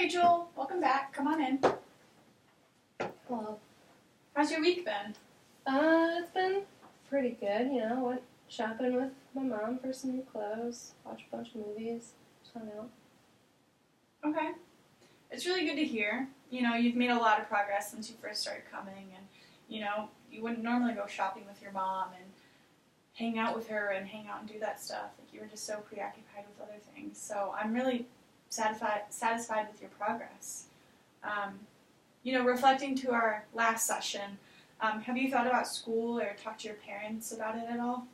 Rachel. Welcome back. Come on in. Hello. How's your week been? It's been pretty good, went shopping with my mom for some new clothes, watched a bunch of movies, just hung out. Okay. It's really good to hear. You've made a lot of progress since you first started coming, and, you wouldn't normally go shopping with your mom and hang out with her and hang out and do that stuff. Like, you were just so preoccupied with other things. So I'm really satisfied with your progress. Reflecting to our last session, have you thought about school or talked to your parents about it at all?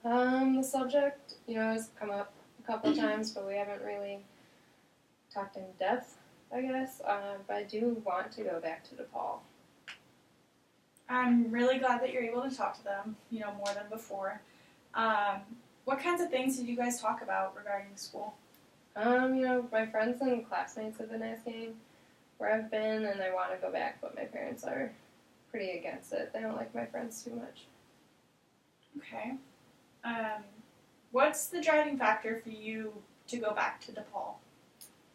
The subject, has come up a couple of times, but we haven't really talked in depth, I guess. But I do want to go back to DePaul. I'm really glad that you're able to talk to them, more than before. What kinds of things did you guys talk about regarding school? My friends and classmates have been asking where I've been, and I want to go back, but my parents are pretty against it. They don't like my friends too much. Okay. What's the driving factor for you to go back to DePaul?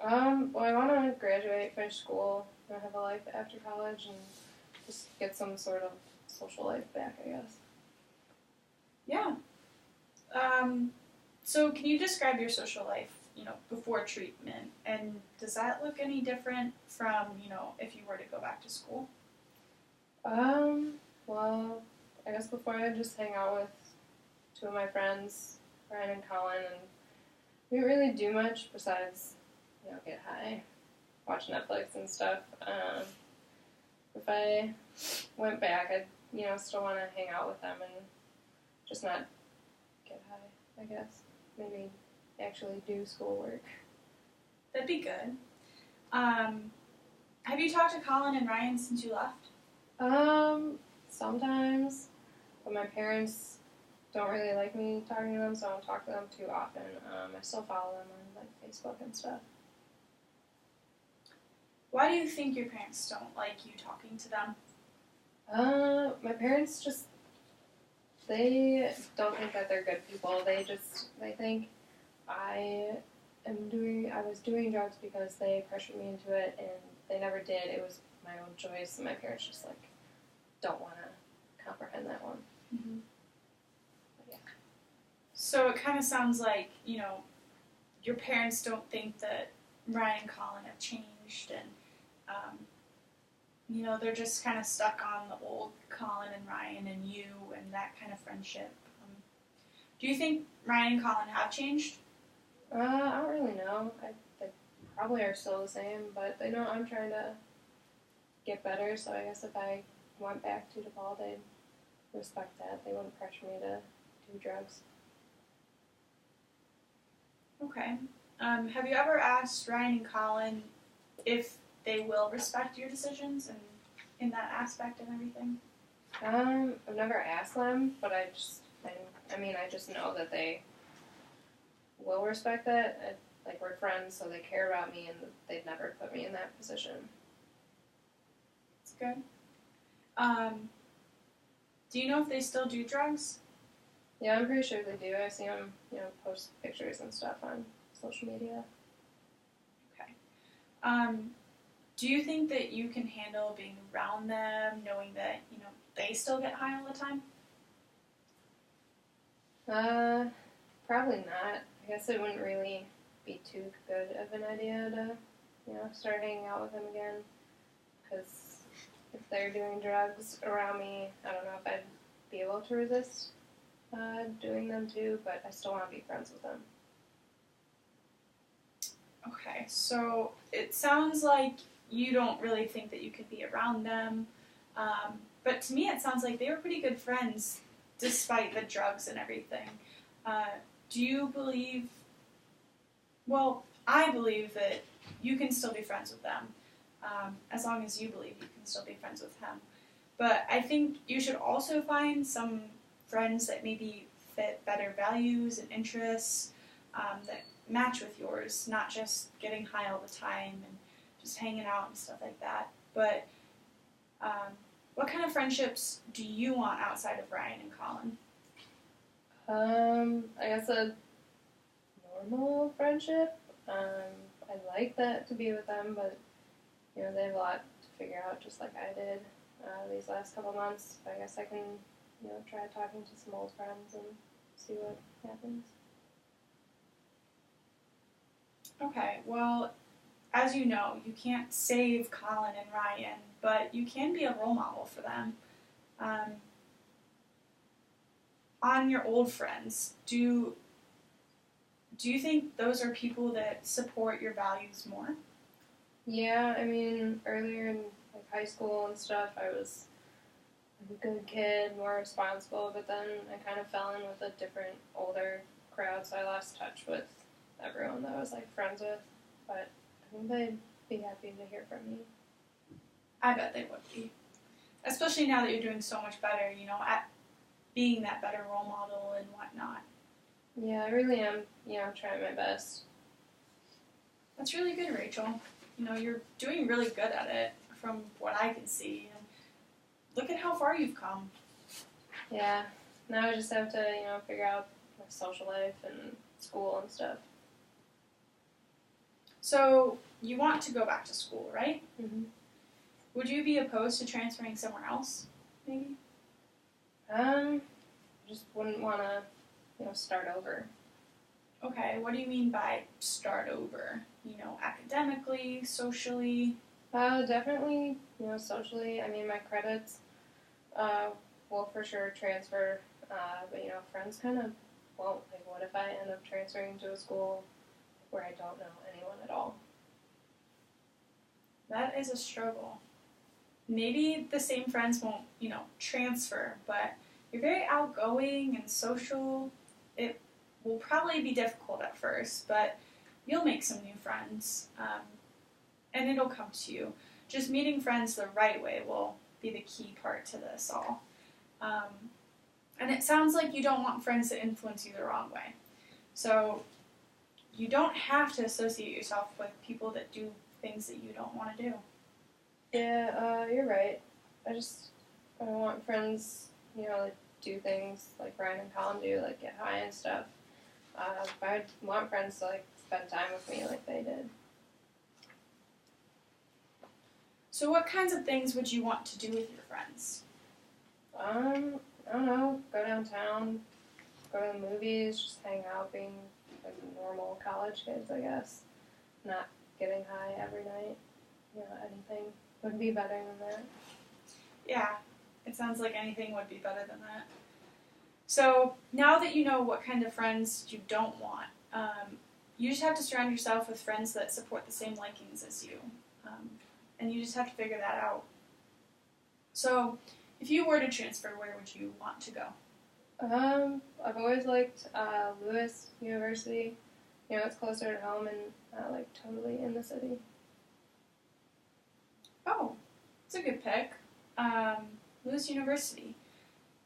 Well, I want to graduate, finish school, and have a life after college, and just get some sort of social life back, I guess. Yeah. So can you describe your social life, before treatment? And does that look any different from, if you were to go back to school? Well, I guess before I'd just hang out with two of my friends, Ryan and Colin, and we didn't really do much besides, get high, watch Netflix and stuff. If I went back, I'd, still want to hang out with them and just not get high, I guess. Maybe actually do schoolwork. That'd be good. Have you talked to Colin and Ryan since you left? Sometimes, but my parents don't really like me talking to them, so I don't talk to them too often. I still follow them on, Facebook and stuff. Why do you think your parents don't like you talking to them? My parents they don't think that they're good people. They think I was doing drugs because they pressured me into it, and they never did. It was my own choice, and my parents just, don't want to comprehend that one. Mm-hmm. Yeah. So it kind of sounds like, your parents don't think that Ryan and Colin have changed, and, they're just kind of stuck on the old Colin and Ryan and you and that kind of friendship. Do you think Ryan and Colin have changed? I don't really know. They probably are still the same, but they know I'm trying to get better, so I guess if I went back to DePaul, they'd respect that. They wouldn't pressure me to do drugs. Okay. Have you ever asked Ryan and Colin if they will respect your decisions and in that aspect and everything? I've never asked them, but I just know that they will respect that. We're friends, so they care about me, and they'd never put me in that position. That's good. Do you know if they still do drugs? Yeah, I'm pretty sure they do. I see them, post pictures and stuff on social media. Okay. Do you think that you can handle being around them, knowing that, they still get high all the time? Probably not. I guess it wouldn't really be too good of an idea to, start hanging out with them again. Because if they're doing drugs around me, I don't know if I'd be able to resist doing them too, but I still want to be friends with them. Okay, so it sounds like you don't really think that you could be around them, but to me it sounds like they were pretty good friends despite the drugs and everything. Do you believe, well, I believe that you can still be friends with them, as long as you believe you can still be friends with him. But I think you should also find some friends that maybe fit better values and interests, that match with yours, not just getting high all the time and just hanging out and stuff like that. But what kind of friendships do you want outside of Ryan and Colin? I guess a normal friendship. I'd like that to be with them, but you know they have a lot to figure out, just like I did these last couple months. But I guess I can, you know, try talking to some old friends and see what happens. Okay, well, as you know, you can't save Colin and Ryan, but you can be a role model for them. Um, on your old friends, do you think those are people that support your values more? Yeah, I mean, earlier in like high school and stuff, I was like a good kid, more responsible, but then I kind of fell in with a different, older crowd, so I lost touch with everyone that I was like friends with. But I think they'd be happy to hear from me. I bet they would be. Especially now that you're doing so much better, you know, at being that better role model and whatnot. Yeah, I really am, you know, trying my best. That's really good, Rachel. You know, you're doing really good at it from what I can see. And look at how far you've come. Yeah, now I just have to, you know, figure out my social life and school and stuff. So, you want to go back to school, right? Mm-hmm. Would you be opposed to transferring somewhere else, maybe? Just wouldn't want to, you know, start over. Okay, what do you mean by start over? You know, academically, socially? Definitely, you know, socially. I mean, my credits will for sure transfer, but, you know, friends kind of won't. Like, what if I end up transferring to a school where I don't know anyone at all? That is a struggle. Maybe the same friends won't, you know, transfer, but you're very outgoing and social. It will probably be difficult at first, but you'll make some new friends, and it'll come to you. Just meeting friends the right way will be the key part to this all. And it sounds like you don't want friends to influence you the wrong way. So you don't have to associate yourself with people that do things that you don't want to do. Yeah, you're right. I want friends, you know, like do things like Ryan and Colin do, like get high and stuff. But I want friends to like spend time with me like they did. So what kinds of things would you want to do with your friends? I don't know, go downtown, go to the movies, just hang out, being like normal college kids, I guess. Not getting high every night. You know, anything would be better than that. Yeah, it sounds like anything would be better than that. So now that you know what kind of friends you don't want, you just have to surround yourself with friends that support the same likings as you. And you just have to figure that out. So if you were to transfer, where would you want to go? I've always liked Lewis University. You know, it's closer to home and like totally in the city. Oh, it's a good pick. Lewis University.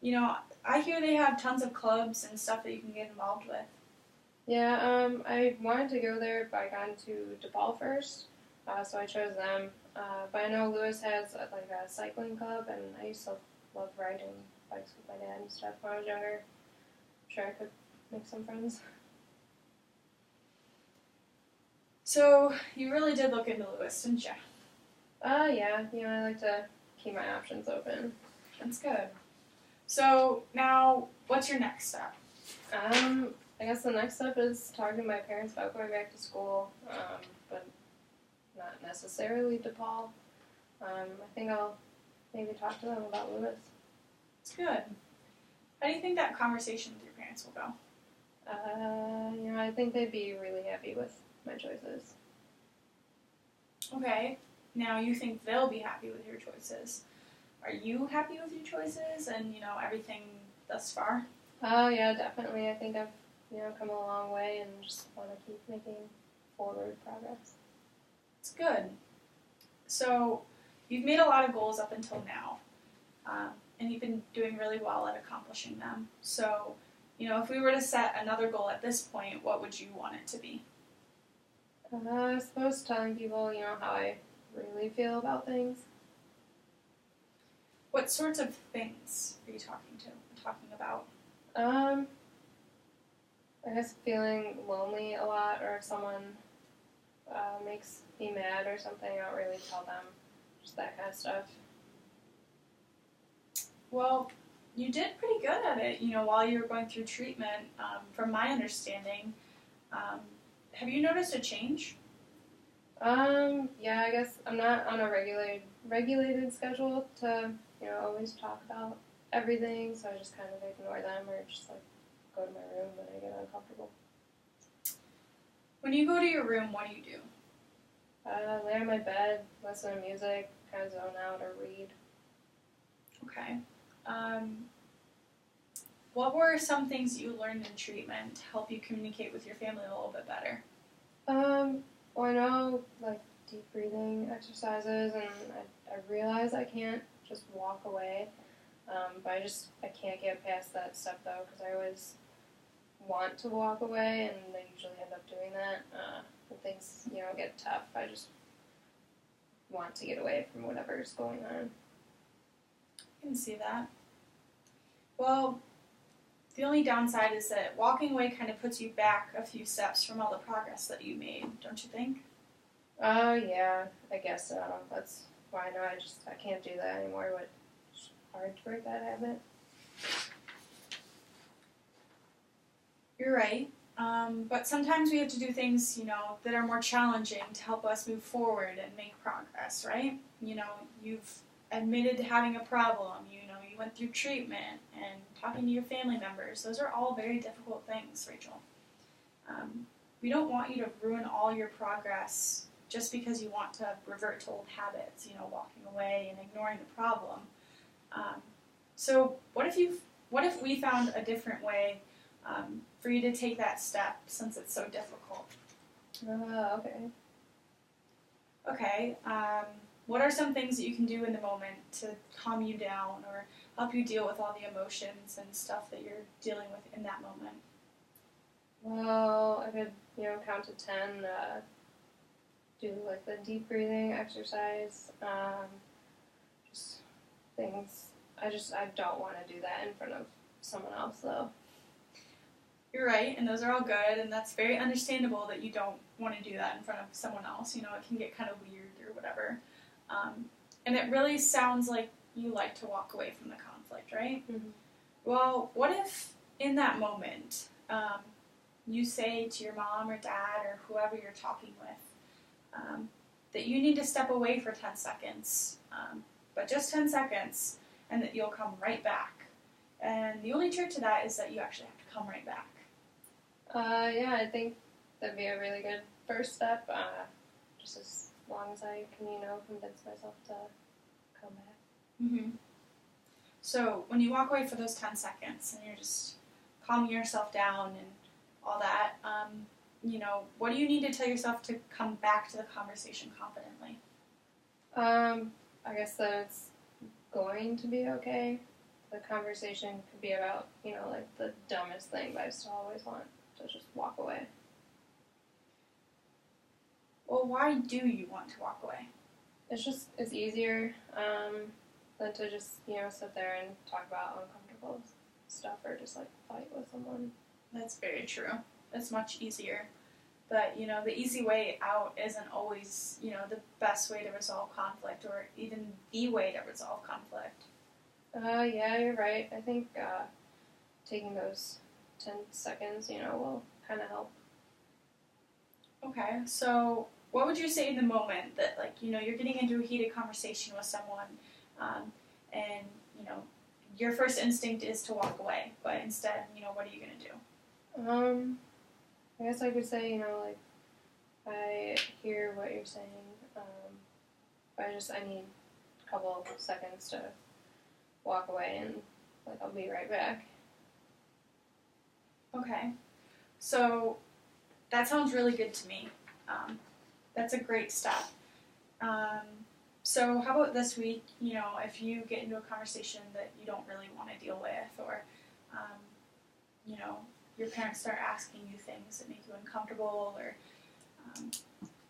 You know, I hear they have tons of clubs and stuff that you can get involved with. Yeah, I wanted to go there, but I got into DePaul first, so I chose them. But I know Lewis has like a cycling club, and I used to love riding bikes with my dad and stuff when I was younger. I'm sure I could make some friends. So you really did look into Lewis, didn't you? Yeah, you know, I like to keep my options open. That's good. So now, what's your next step? I guess the next step is talking to my parents about going back to school, but not necessarily DePaul. I think I'll maybe talk to them about Lewis. It's good. How do you think that conversation with your parents will go? You know, I think they'd be really happy with my choices. Okay. Now you think they'll be happy with your choices. Are you happy with your choices and, you know, everything thus far? Yeah, definitely. I think I've, you know, come a long way and just want to keep making forward progress. It's good. So you've made a lot of goals up until now, and you've been doing really well at accomplishing them. So, you know, if we were to set another goal at this point, what would you want it to be? I suppose telling people, you know, how I really feel about things. What sorts of things are you talking about? I guess feeling lonely a lot, or if someone makes me mad or something, I don't really tell them. Just that kind of stuff. Well, you did pretty good at it, while you were going through treatment, from my understanding. Um, have you noticed a change? Yeah, I guess I'm not on a regulated schedule to, always talk about everything, so I just kind of ignore them or just like go to my room when I get uncomfortable. When you go to your room, what do you do? Lay on my bed, listen to music, kind of zone out or read. Okay. What were some things you learned in treatment to help you communicate with your family a little bit better? Well, I know, like, deep breathing exercises, and I realize I can't just walk away, but I can't get past that step, though, because I always want to walk away, and I usually end up doing that. When things, get tough, I just want to get away from whatever's going on. I can see that. Well, the only downside is that walking away kind of puts you back a few steps from all the progress that you made, don't you think? Yeah, I guess so. That's why I can't do that anymore, but it's hard to break that habit. You're right. But sometimes we have to do things, that are more challenging to help us move forward and make progress, right? You've admitted to having a problem, you went through treatment and talking to your family members. Those are all very difficult things, Rachel. We don't want you to ruin all your progress just because you want to revert to old habits, walking away and ignoring the problem. So what if we found a different way for you to take that step since it's so difficult? Okay. Okay, what are some things that you can do in the moment to calm you down or help you deal with all the emotions and stuff that you're dealing with in that moment? Well, I could, count to 10, do like the deep breathing exercise, just things. I don't want to do that in front of someone else, though. You're right, and those are all good, and that's very understandable that you don't want to do that in front of someone else. It can get kind of weird or whatever. And it really sounds like you like to walk away from the conflict, right? Mm-hmm. Well, what if in that moment you say to your mom or dad or whoever you're talking with that you need to step away for 10 seconds, but just 10 seconds, and that you'll come right back. And the only trick to that is that you actually have to come right back. Yeah, I think that'd be a really good first step, just as long as I can, convince myself to come back. Mm-hmm. So when you walk away for those 10 seconds and you're just calming yourself down and all that, what do you need to tell yourself to come back to the conversation confidently? I guess that it's going to be okay. The conversation could be about, like the dumbest thing, but I still always want to just walk away. Well, why do you want to walk away? It's easier than to just, sit there and talk about uncomfortable stuff or just like fight with someone. That's very true. It's much easier. But, the easy way out isn't always, the best way to resolve conflict or even the way to resolve conflict. Yeah, you're right. I think taking those 10 seconds, will kind of help. Okay, so what would you say in the moment that, you're getting into a heated conversation with someone and, your first instinct is to walk away, but instead, what are you going to do? I guess I could say, I hear what you're saying, but I need a couple of seconds to walk away and, I'll be right back. Okay, so that sounds really good to me. That's a great step. So how about this week, if you get into a conversation that you don't really want to deal with or, your parents start asking you things that make you uncomfortable or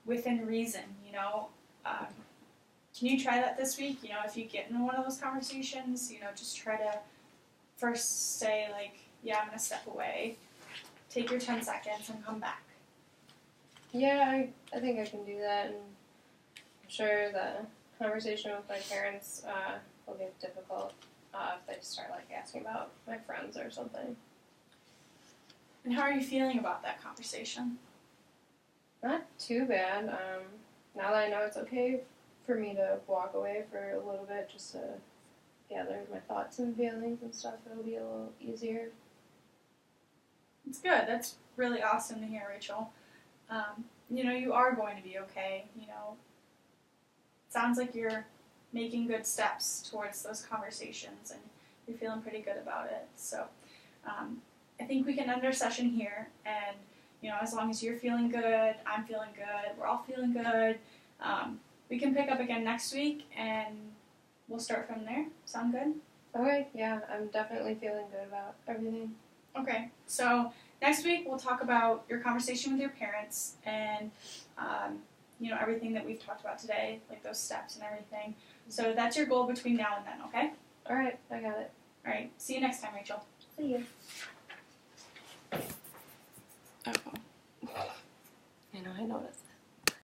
within reason, can you try that this week? If you get into one of those conversations, just try to first say, yeah, I'm going to step away, take your 10 seconds and come back. Yeah, I think I can do that, and I'm sure the conversation with my parents will get difficult if they start like asking about my friends or something. And how are you feeling about that conversation? Not too bad. Now that I know it's okay for me to walk away for a little bit just to gather my thoughts and feelings and stuff, it'll be a little easier. It's good. That's really awesome to hear, Rachel. You are going to be okay. It sounds like you're making good steps towards those conversations and you're feeling pretty good about it. So I think we can end our session here, and as long as you're feeling good, I'm feeling good, we're all feeling good, we can pick up again next week and we'll start from there. Sound good? Okay, yeah, I'm definitely feeling good about everything. Okay, so next week we'll talk about your conversation with your parents and everything that we've talked about today, like those steps and everything. So that's your goal between now and then, okay? Alright, I got it. Alright, see you next time, Rachel. See you.